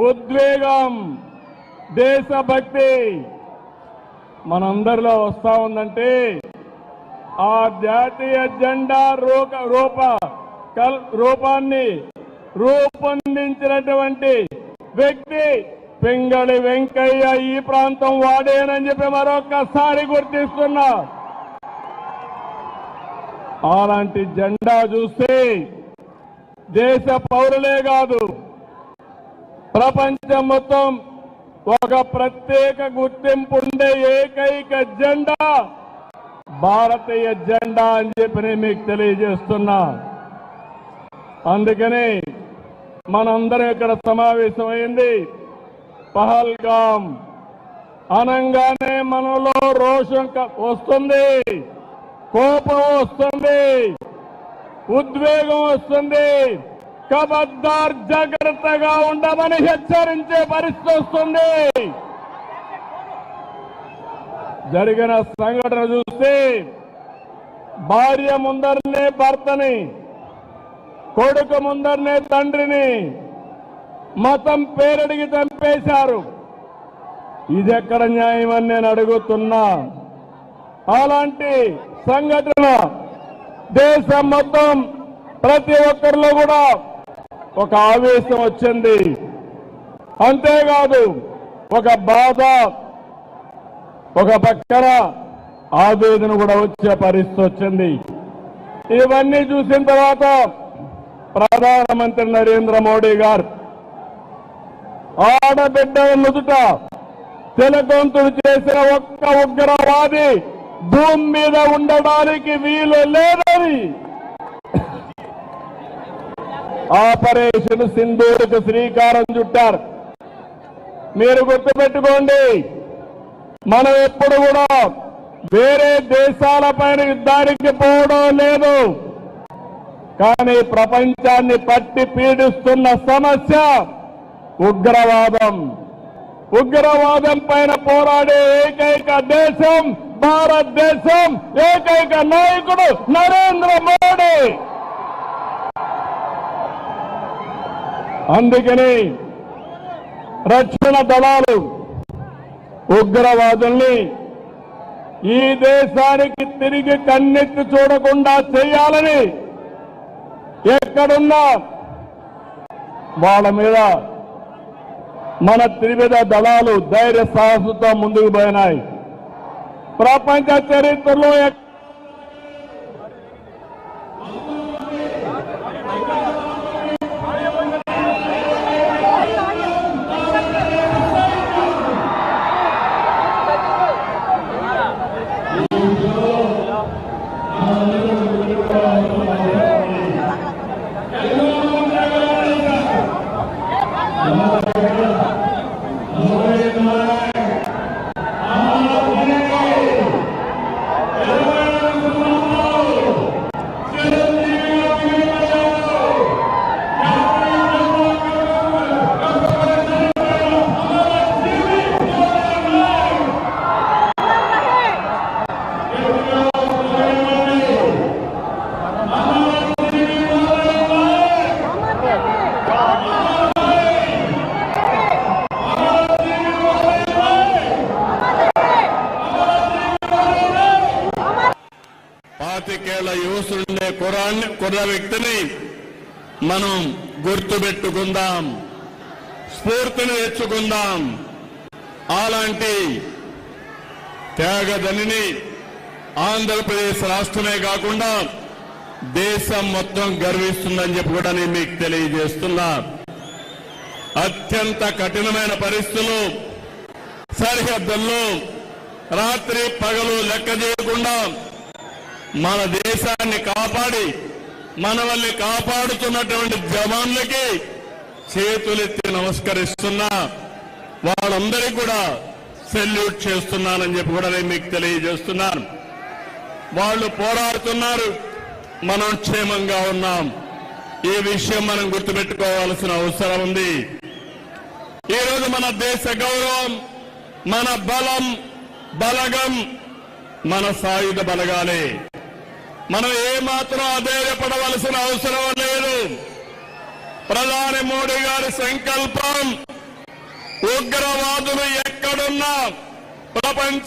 ఉద్వేగం, దేశభక్తి మనందరిలో వస్తా ఉందంటే ఆ జాతీయ జెండా రూపాన్ని రూపొందించినటువంటి వ్యక్తి పింగళి వెంకయ్య ఈ ప్రాంతం వాడేనని చెప్పి మరొకసారి గుర్తిస్తున్నా. అలాంటి జెండా చూస్తే దేశ పౌరులే కాదు ప్రపంచం మొత్తం ఒక ప్రత్యేక గుర్తింపు ఉండే ఏకైక జెండా భారతీయ జెండా అని చెప్పి నేను మీకు తెలియజేస్తున్నా. అందుకని మనందరం ఇక్కడ సమావేశమైంది. పహల్గాం అనంగానే మనలో రోషం వస్తుంది, కోపం వస్తుంది, ఉద్వేగం వస్తుంది. ఖబర్దార్ జాగ్రత్తగా ఉండమని హెచ్చరించే పరిస్థితి వస్తుంది. జరిగిన సంఘటన చూస్తే భార్య ముందరనే భర్తని, కొడుకు ముందరనే తండ్రిని మతం పేరడికి చంపేశారు. ఇదెక్కడ న్యాయం అని నేను అడుగుతున్నా. అలాంటి సంఘటన దేశం మొత్తం ప్రతి ఒక్కరిలో కూడా ఒక ఆవేశం వచ్చింది. అంతేకాదు ఒక బాధ, ఒక పక్కన ఆవేదన కూడా వచ్చే పరిస్థితి వచ్చింది. ఇవన్నీ చూసిన తర్వాత ప్రధానమంత్రి నరేంద్ర మోడీ గారు ఆడబిడ్డల నుదుట తిలకంతుడు చేసిన ఒక్క ఉగ్రవాది భూమి మీద ఉండడానికి వీలు లేదని ఆపరేషన్ సింధూర్కు శ్రీకారం చుట్టారు. మీరు గుర్తుపెట్టుకోండి, మనం ఎప్పుడు కూడా వేరే దేశాలపైన యుద్ధానికి పోవడం లేదు. కానీ ప్రపంచాన్ని పట్టి పీడిస్తున్న సమస్య ఉగ్రవాదం. ఉగ్రవాదం పైన పోరాడే ఏకైక దేశం భారతదేశం, ఏకైక నాయకుడు నరేంద్ర మోడీ. అందుకని రక్షణ దళాలు ఉగ్రవాదుల్ని ఈ దేశానికి తిరిగి కన్నెత్తి చూడకుండా చేయాలని ఎక్కడున్నా వాళ్ళ మీద మన త్రివిధ దళాలు ధైర్య సాహసంతో ముందుకు పోయినాయి. ప్రపంచ చరిత్రలో యువసుండే కుర్ర వ్యక్తిని మనం గుర్తుపెట్టుకుందాం, స్ఫూర్తిని తెచ్చుకుందాం. అలాంటి త్యాగదనిని ఆంధ్రప్రదేశ్ రాష్ట్రమే కాకుండా దేశం మొత్తం గర్విస్తుందని చెప్పి కూడా నేను మీకు తెలియజేస్తున్నా. అత్యంత కఠినమైన పరిస్థితులు సరిహద్దుల్లో రాత్రి పగలు లెక్క చేయకుండా మన దేశాన్ని కాపాడి మనల్ని కాపాడుతున్నటువంటి జవాన్లకి చేతులెత్తి నమస్కరిస్తున్నా. వాళ్ళందరికీ కూడా సెల్యూట్ చేస్తున్నానని చెప్పి కూడా నేను మీకు తెలియజేస్తున్నాను. వాళ్ళు పోరాడుతున్నారు, మనం క్షేమంగా ఉన్నాం. ఈ విషయం మనం గుర్తుపెట్టుకోవాల్సిన అవసరం ఉంది. ఈరోజు మన దేశ గౌరవం, మన బలం, బలగం మన సాయుధ బలగాలే. మనం ఏమాత్రం అధైర్యపడవలసిన అవసరం లేదు. ప్రధాని మోడీ గారి సంకల్పం ఉగ్రవాదులు ఎక్కడున్నా ప్రపంచ